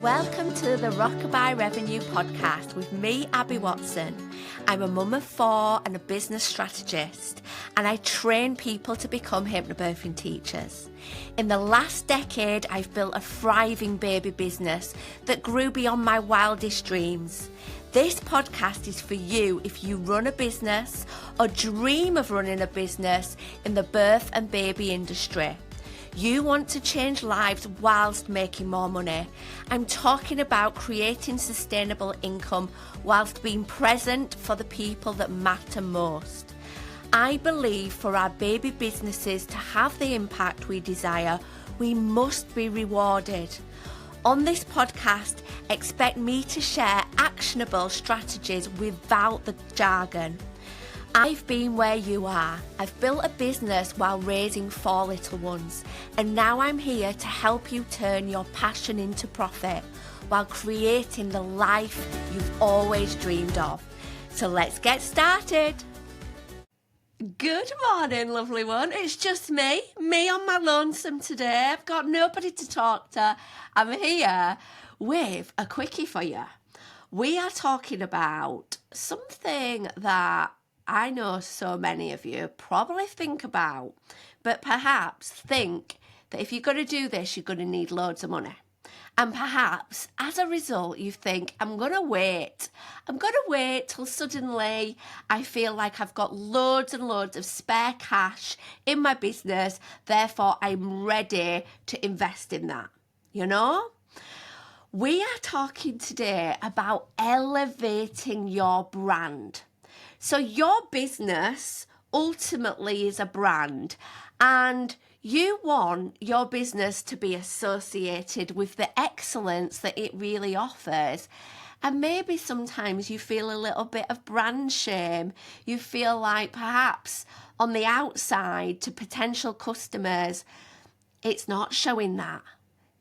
Welcome to the Rockabye Revenue Podcast with me, Abby Watson. I'm a mum of 4 and a business strategist, and I train people to become hypnobirthing teachers. In the last decade, I've built a thriving baby business that grew beyond my wildest dreams. This podcast is for you if you run a business or dream of running a business in the birth and baby industry. You want to change lives whilst making more money. I'm talking about creating sustainable income whilst being present for the people that matter most. I believe for our baby businesses to have the impact we desire, we must be rewarded. On this podcast, expect me to share actionable strategies without the jargon. I've been where you are. I've built a business while raising 4 little ones, and now I'm here to help you turn your passion into profit while creating the life you've always dreamed of. So let's get started. Good morning, lovely one. It's just me on my lonesome today. I've got nobody to talk to. I'm here with a quickie for you. We are talking about something that I know so many of you probably think about, but perhaps think that if you're going to do this, you're going to need loads of money. And perhaps as a result, you think, I'm going to wait till suddenly I feel like I've got loads and loads of spare cash in my business. Therefore, I'm ready to invest in that. You know? We are talking today about elevating your brand. So your business ultimately is a brand, and you want your business to be associated with the excellence that it really offers. And maybe sometimes you feel a little bit of brand shame. You feel like perhaps on the outside to potential customers, it's not showing that.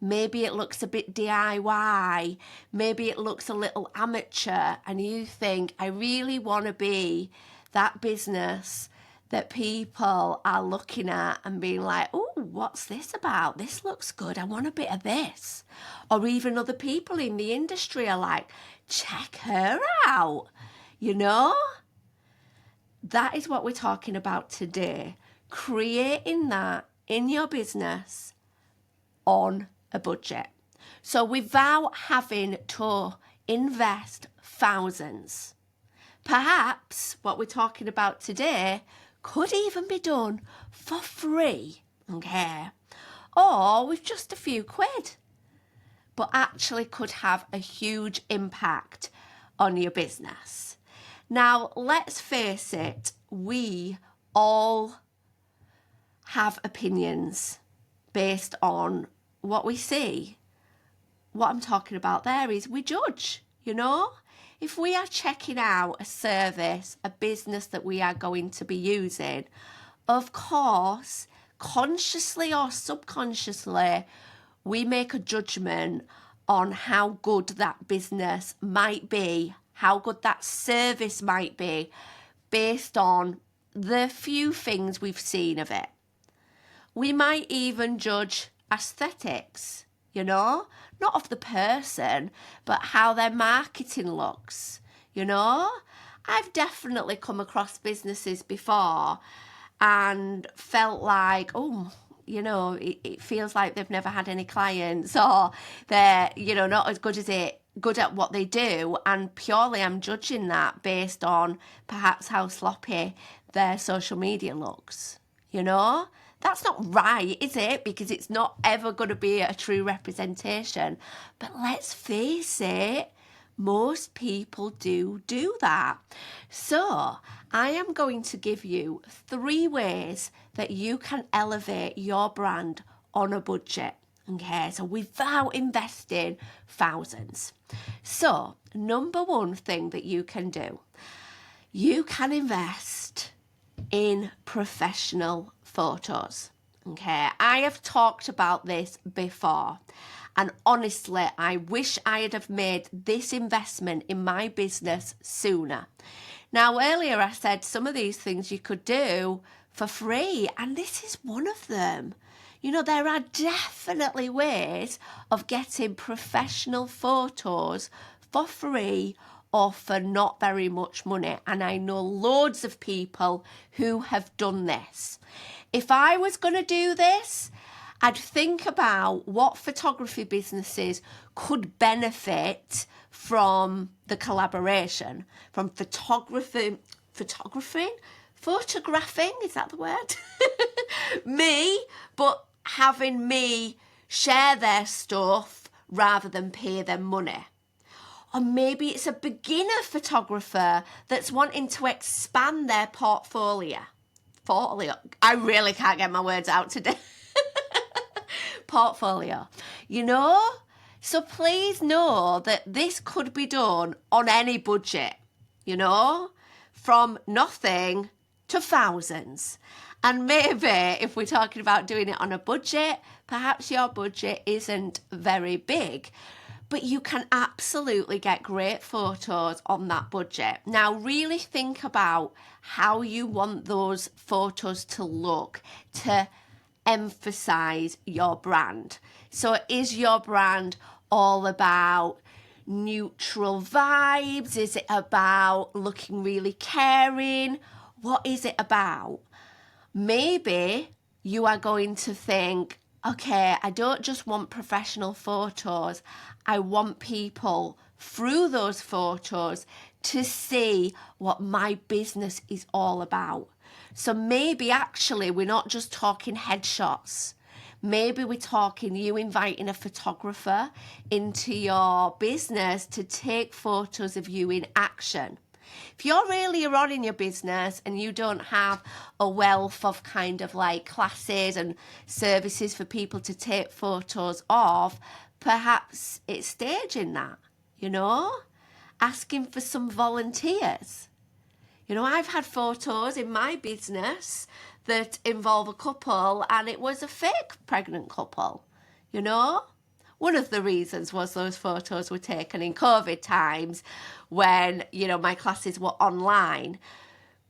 Maybe it looks a bit DIY, maybe it looks a little amateur, and you think, I really want to be that business that people are looking at and being like, oh, what's this about? This looks good, I want a bit of this. Or even other people in the industry are like, check her out, you know? That is what we're talking about today, creating that in your business on a budget. So without having to invest thousands. Perhaps what we're talking about today could even be done for free, okay? Or with just a few quid, but actually could have a huge impact on your business. Now, let's face it, we all have opinions based on what we see. What I'm talking about there is we judge, you know? If we are checking out a service, a business that we are going to be using, of course, consciously or subconsciously, we make a judgment on how good that business might be, how good that service might be, based on the few things we've seen of it. We might even judge aesthetics, you know, not of the person, but how their marketing looks, you know. I've definitely come across businesses before and felt like, oh, you know, it feels like they've never had any clients, or they're, you know, not as good at what they do, and purely I'm judging that based on perhaps how sloppy their social media looks, you know. That's not right, is it? Because it's not ever going to be a true representation. But let's face it, most people do that. So I am going to give you 3 ways that you can elevate your brand on a budget. Okay, so without investing thousands. So number 1 thing that you can do, you can invest in professional photos. Okay, I have talked about this before, and honestly, I wish I had have made this investment in my business sooner. Now, earlier I said some of these things you could do for free, and this is one of them. There are definitely ways of getting professional photos for free or for not very much money. And I know loads of people who have done this. If I was going to do this, I'd think about what photography businesses could benefit from the collaboration, from photographing, is that the word? Me, but having me share their stuff rather than pay them money. Or maybe it's a beginner photographer that's wanting to expand their portfolio. I really can't get my words out today. Portfolio. So please know that this could be done on any budget, from nothing to thousands. And maybe if we're talking about doing it on a budget, perhaps your budget isn't very big, but you can absolutely get great photos on that budget. Now, really think about how you want those photos to look to emphasize your brand. So is your brand all about neutral vibes? Is it about looking really caring? What is it about? Maybe you are going to think, okay, I don't just want professional photos. I want people through those photos to see what my business is all about. So maybe actually we're not just talking headshots. Maybe we're talking you inviting a photographer into your business to take photos of you in action. If you're earlier on in your business and you don't have a wealth of kind of like classes and services for people to take photos of, perhaps it's staging that, asking for some volunteers. I've had photos in my business that involve a couple and it was a fake pregnant couple, One of the reasons was those photos were taken in COVID times when, my classes were online.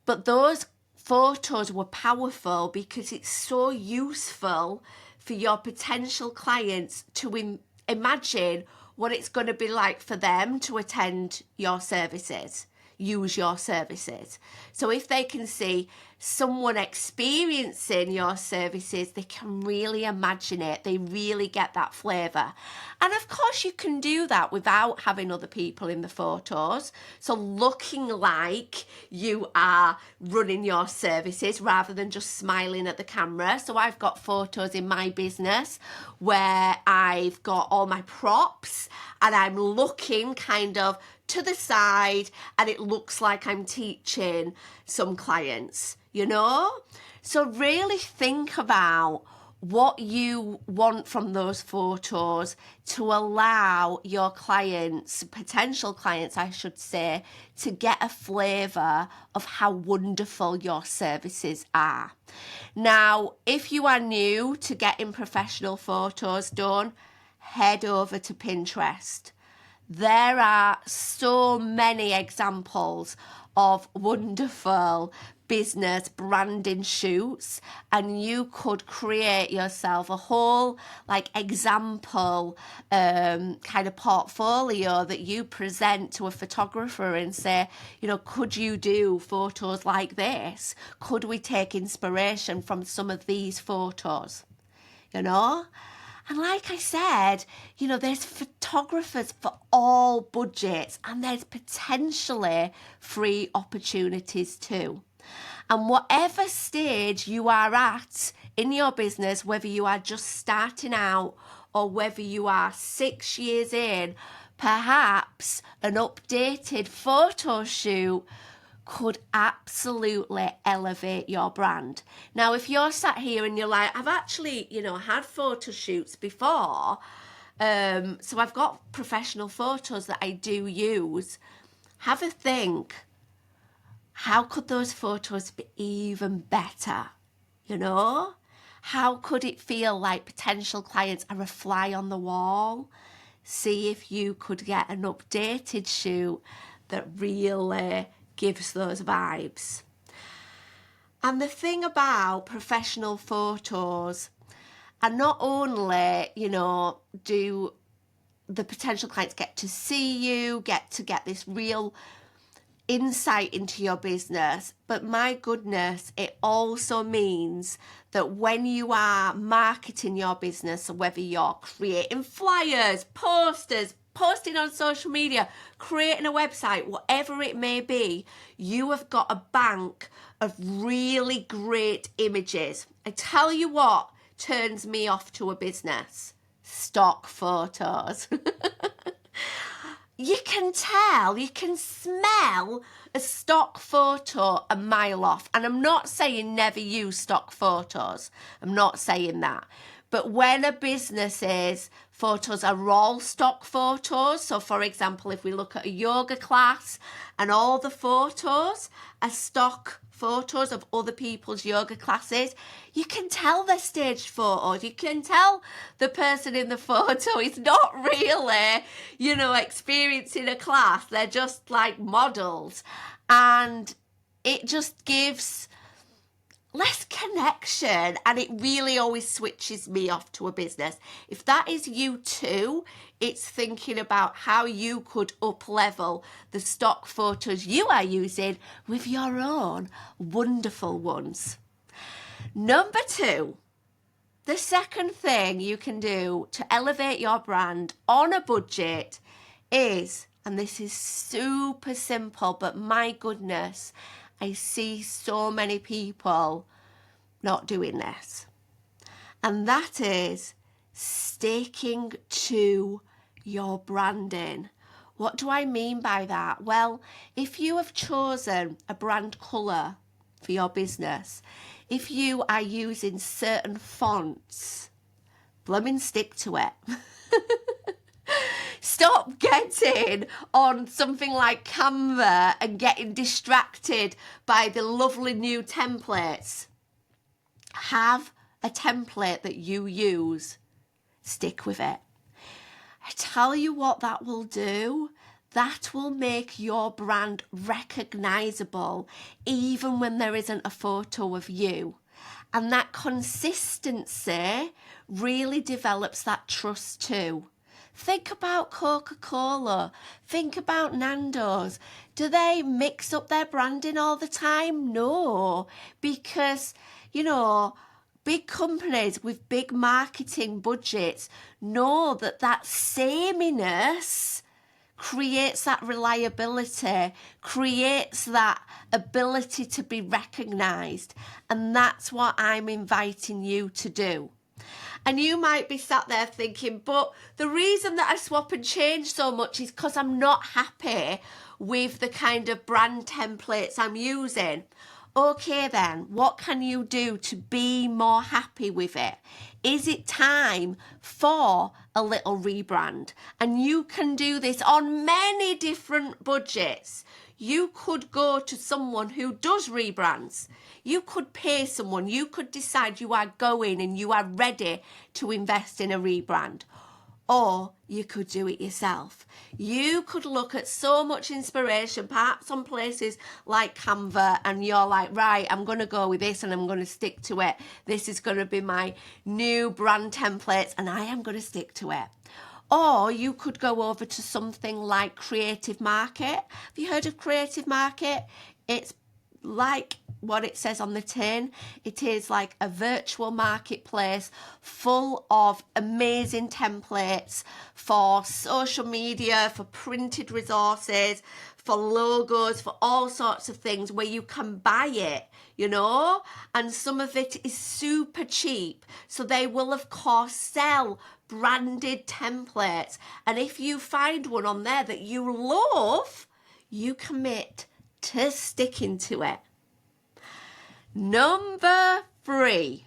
But those photos were powerful because it's so useful for your potential clients to imagine what it's going to be like for them to attend your services, use your services. So if they can see someone experiencing your services, they can really imagine it. They really get that flavour. And of course you can do that without having other people in the photos. So looking like you are running your services rather than just smiling at the camera. So I've got photos in my business where I've got all my props and I'm looking kind of to the side and it looks like I'm teaching some clients, So really think about what you want from those photos to allow your clients, potential clients, I should say, to get a flavour of how wonderful your services are. Now, if you are new to getting professional photos done, head over to Pinterest. There are so many examples of wonderful business branding shoots, and you could create yourself a whole example kind of portfolio that you present to a photographer and say, could you do photos like this? Could we take inspiration from some of these photos? And like I said, there's photographers for all budgets and there's potentially free opportunities too. And whatever stage you are at in your business, whether you are just starting out or whether you are 6 years in, perhaps an updated photo shoot could absolutely elevate your brand. Now, if you're sat here and you're like, I've actually, had photo shoots before, so I've got professional photos that I do use, have a think. How could those photos be even better? How could it feel like potential clients are a fly on the wall? See if you could get an updated shoot that really gives those vibes. And the thing about professional photos, And not only, do the potential clients get to see you, get this real insight into your business, but my goodness, it also means that when you are marketing your business, so whether you're creating flyers, posters, posting on social media, creating a website, whatever it may be, you have got a bank of really great images. I tell you what turns me off to a business: stock photos. You can tell, you can smell a stock photo a mile off. And I'm not saying never use stock photos. I'm not saying that. But when a business's photos are all stock photos, so for example, if we look at a yoga class and all the photos are stock photos of other people's yoga classes, you can tell they're staged photos. You can tell the person in the photo is not really, experiencing a class. They're just like models. And it just gives less connection, and it really always switches me off to a business. If that is you too, it's thinking about how you could up-level the stock photos you are using with your own wonderful ones. Number 2, the second thing you can do to elevate your brand on a budget is, and this is super simple, but my goodness, I see so many people not doing this. And that is sticking to your branding. What do I mean by that? Well, if you have chosen a brand colour for your business, if you are using certain fonts, blooming stick to it. Stop getting on something like Canva and getting distracted by the lovely new templates. Have a template that you use. Stick with it. I tell you what that will do. That will make your brand recognisable even when there isn't a photo of you. And that consistency really develops that trust too. Think about Coca-Cola. Think about Nando's. Do they mix up their branding all the time? No, because, big companies with big marketing budgets know that sameness creates that reliability, creates that ability to be recognised. And that's what I'm inviting you to do. And you might be sat there thinking, but the reason that I swap and change so much is because I'm not happy with the kind of brand templates I'm using. Okay then, what can you do to be more happy with it? Is it time for a little rebrand? And you can do this on many different budgets. You could go to someone who does rebrands. You could pay someone. You could decide you are going and you are ready to invest in a rebrand. Or you could do it yourself. You could look at so much inspiration, perhaps on places like Canva, and you're like, right, I'm going to go with this and I'm going to stick to it. This is going to be my new brand templates and I am going to stick to it. Or you could go over to something like Creative Market. Have you heard of Creative Market? It's like what it says on the tin. It is like a virtual marketplace full of amazing templates for social media, for printed resources, for logos, for all sorts of things where you can buy it, and some of it is super cheap. So they will, of course, sell branded templates. And if you find one on there that you love, you commit to sticking to it. Number 3,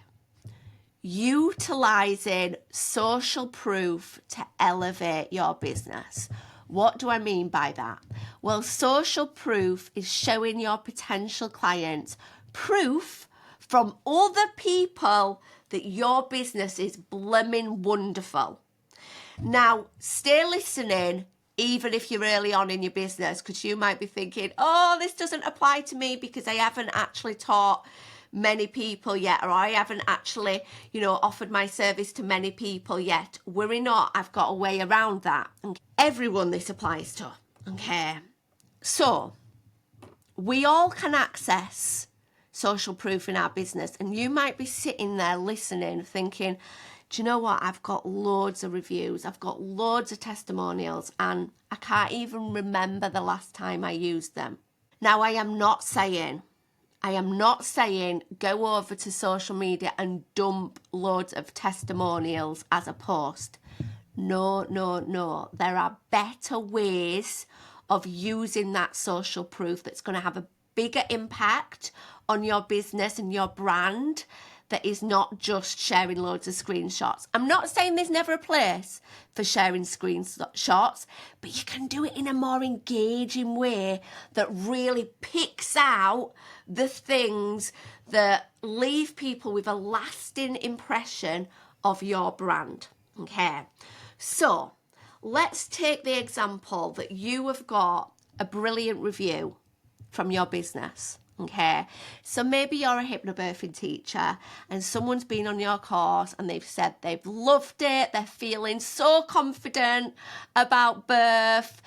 utilising social proof to elevate your business. What do I mean by that? Well, social proof is showing your potential clients proof from other people that your business is blooming wonderful. Now, stay listening even if you're early on in your business, because you might be thinking, oh, this doesn't apply to me because I haven't actually taught many people yet, or I haven't actually, offered my service to many people yet. Worry not, I've got a way around that. And everyone this applies to, okay? So, we all can access social proof in our business, and you might be sitting there listening thinking, do you know what, I've got loads of reviews, I've got loads of testimonials, and I can't even remember the last time I used them. Now, I am not saying go over to social media and dump loads of testimonials as a post. No. There are better ways of using that social proof that's going to have a bigger impact on your business and your brand, that is not just sharing loads of screenshots. I'm not saying there's never a place for sharing screenshots, but you can do it in a more engaging way that really picks out the things that leave people with a lasting impression of your brand. Okay, so let's take the example that you have got a brilliant review from your business. Okay, so maybe you're a hypnobirthing teacher and someone's been on your course and they've said they've loved it, they're feeling so confident about birth,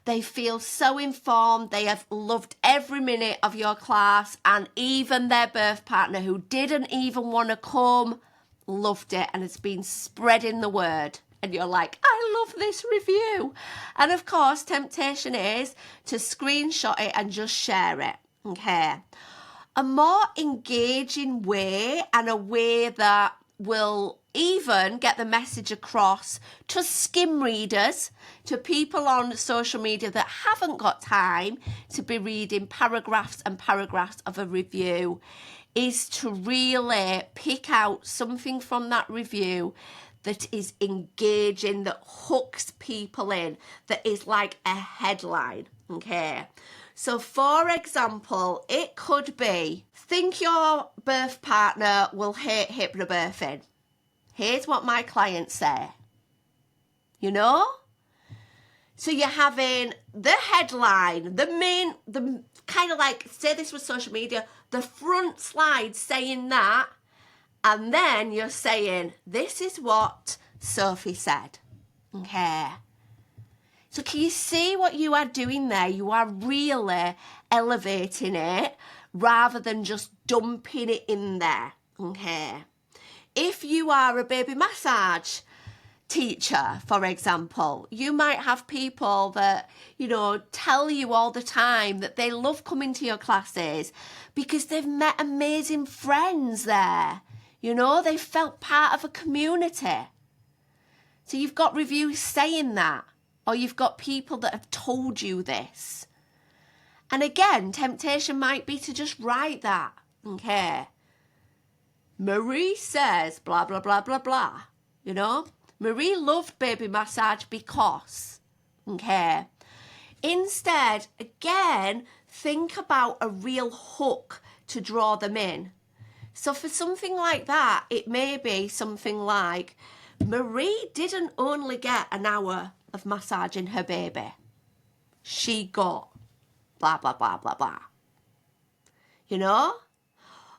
they feel so informed, they have loved every minute of your class, and even their birth partner, who didn't even want to come, loved it and has been spreading the word. And you're like, I love this review. And of course, temptation is to screenshot it and just share it. Okay. A more engaging way, and a way that will even get the message across to skim readers, to people on social media that haven't got time to be reading paragraphs and paragraphs of a review, is to really pick out something from that review that is engaging, that hooks people in, that is like a headline. Okay. So, for example, it could be, think your birth partner will hate hypnobirthing. Here's what my clients say. So you're having the headline, the kind of like, say this was social media, the front slide saying that, and then you're saying, this is what Sophie said. Okay. So can you see what you are doing there? You are really elevating it rather than just dumping it in there, okay? If you are a baby massage teacher, for example, you might have people that, tell you all the time that they love coming to your classes because they've met amazing friends there. They felt part of a community. So you've got reviews saying that. Or you've got people that have told you this. And again, temptation might be to just write that. Okay. Marie says blah, blah, blah, blah, blah. Marie loved baby massage because. Okay. Instead, again, think about a real hook to draw them in. So for something like that, it may be something like, Marie didn't only get an hour of massaging her baby. She got blah, blah, blah, blah, blah.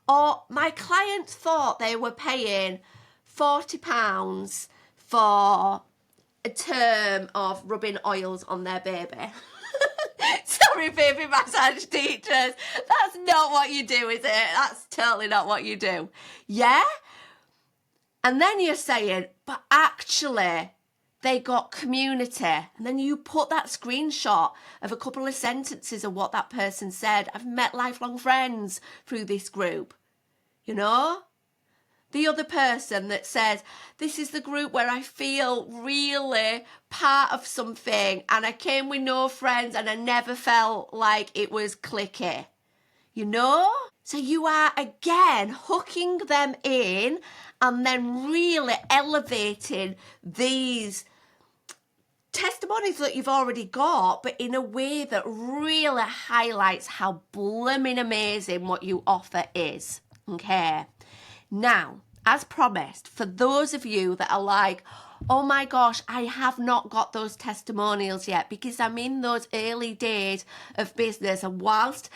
Or my client thought they were paying £40 for a term of rubbing oils on their baby. Sorry, baby massage teachers. That's not what you do, is it? That's totally not what you do. Yeah? And then you're saying, but actually, they got community. And then you put that screenshot of a couple of sentences of what that person said. I've met lifelong friends through this group. The other person that says, this is the group where I feel really part of something and I came with no friends and I never felt like it was cliquey. So you are, again, hooking them in and then really elevating these testimonies that you've already got, but in a way that really highlights how blooming amazing what you offer is. Okay. Now, as promised, for those of you that are like, oh my gosh, I have not got those testimonials yet because I'm in those early days of business. And whilst,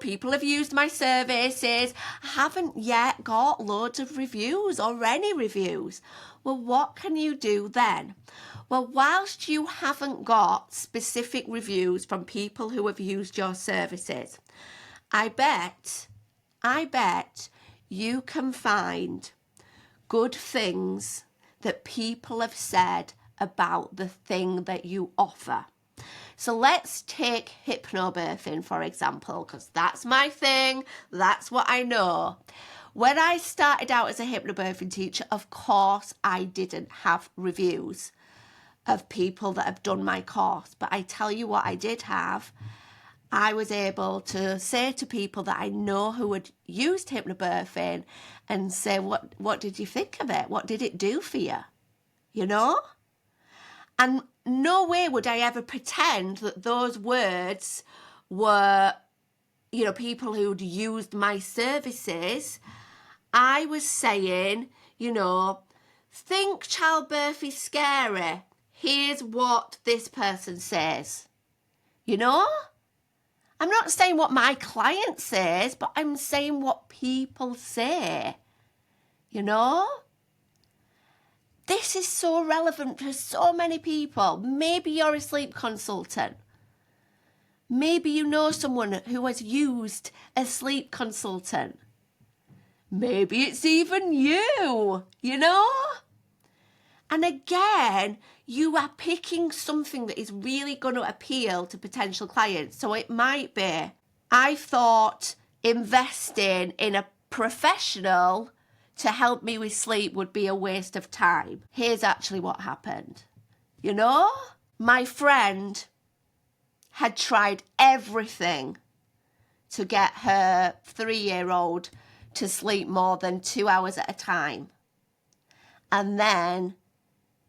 people have used my services, I haven't yet got loads of reviews or any reviews. Well, what can you do then? Well, whilst you haven't got specific reviews from people who have used your services, I bet you can find good things that people have said about the thing that you offer. So let's take hypnobirthing, for example, because that's my thing. That's what I know. When I started out as a hypnobirthing teacher, of course, I didn't have reviews of people that have done my course. But I tell you what I did have. I was able to say to people that I know who had used hypnobirthing and say, what did you think of it? What did it do for you? And no way would I ever pretend that those words were, people who'd used my services. I was saying, think childbirth is scary. Here's what this person says. I'm not saying what my client says, but I'm saying what people say. This is so relevant for so many people. Maybe you're a sleep consultant. Maybe you know someone who has used a sleep consultant. Maybe it's even you, And again, you are picking something that is really going to appeal to potential clients. So it might be, I thought investing in a professional to help me with sleep would be a waste of time. Here's actually what happened. My friend had tried everything to get her 3-year-old to sleep more than 2 hours at a time. And then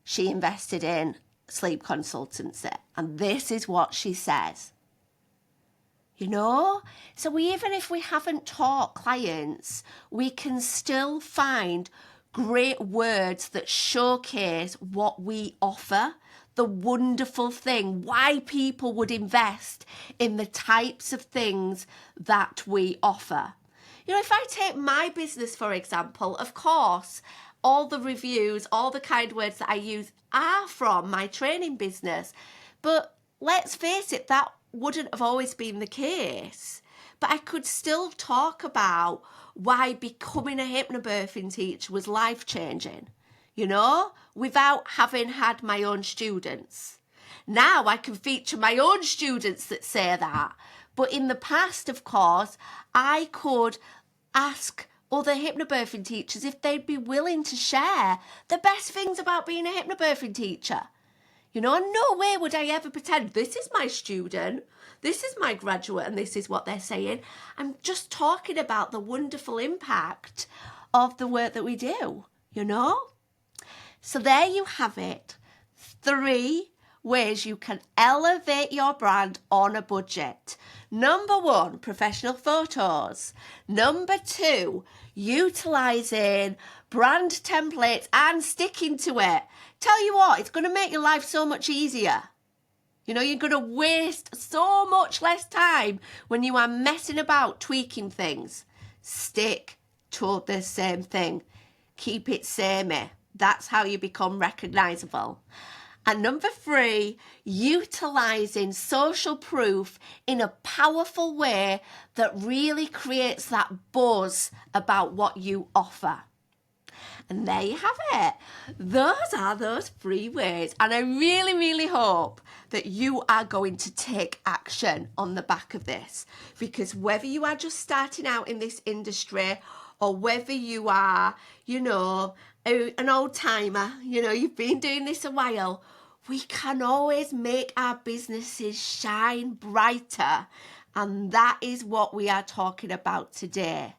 she invested in sleep consultancy. And this is what she says. So even if we haven't taught clients, we can still find great words that showcase what we offer, the wonderful thing, why people would invest in the types of things that we offer. If I take my business, for example, of course, all the reviews, all the kind words that I use are from my training business. But let's face it, that wouldn't have always been the case. But I could still talk about why becoming a hypnobirthing teacher was life-changing, without having had my own students. Now I can feature my own students that say that. But in the past, of course, I could ask other hypnobirthing teachers if they'd be willing to share the best things about being a hypnobirthing teacher. And no way would I ever pretend this is my student, this is my graduate, and this is what they're saying. I'm just talking about the wonderful impact of the work that we do, So there you have it. 3 ways you can elevate your brand on a budget. Number 1, professional photos. Number 2, utilising brand templates and sticking to it. Tell you what, it's going to make your life so much easier. You're going to waste so much less time when you are messing about tweaking things. Stick to the same thing. Keep it samey. That's how you become recognisable. And number 3, utilising social proof in a powerful way that really creates that buzz about what you offer. And there you have it. Those are those 3 ways. And I really, really hope that you are going to take action on the back of this. Because whether you are just starting out in this industry or whether you are, an old timer, you've been doing this a while, we can always make our businesses shine brighter. And that is what we are talking about today.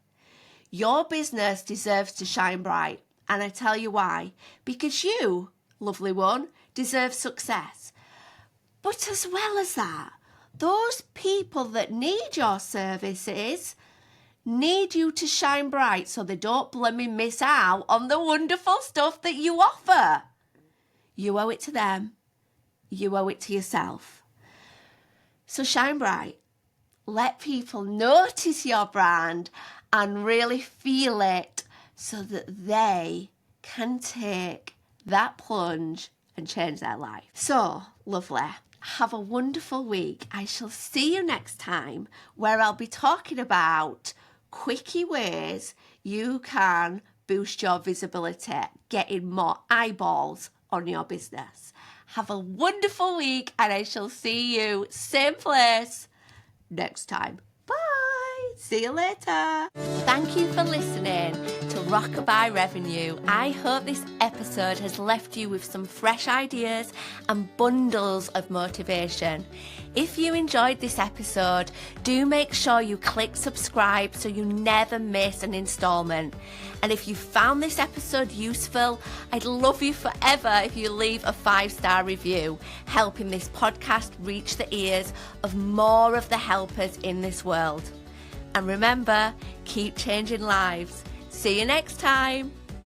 Your business deserves to shine bright. And I tell you why. Because you, lovely one, deserve success. But as well as that, those people that need your services need you to shine bright so they don't blooming miss out on the wonderful stuff that you offer. You owe it to them. You owe it to yourself. So shine bright. Let people notice your brand and really feel it so that they can take that plunge and change their life. So, lovely. Have a wonderful week. I shall see you next time, where I'll be talking about quickie ways you can boost your visibility, getting more eyeballs on your business. Have a wonderful week, and I shall see you same place next time. Bye. See you later. Thank you for listening to Rockabye Revenue. I hope this episode has left you with some fresh ideas and bundles of motivation. If you enjoyed this episode, do make sure you click subscribe so you never miss an installment. And if you found this episode useful, I'd love you forever if you leave a 5-star review, helping this podcast reach the ears of more of the helpers in this world. And remember, keep changing lives. See you next time.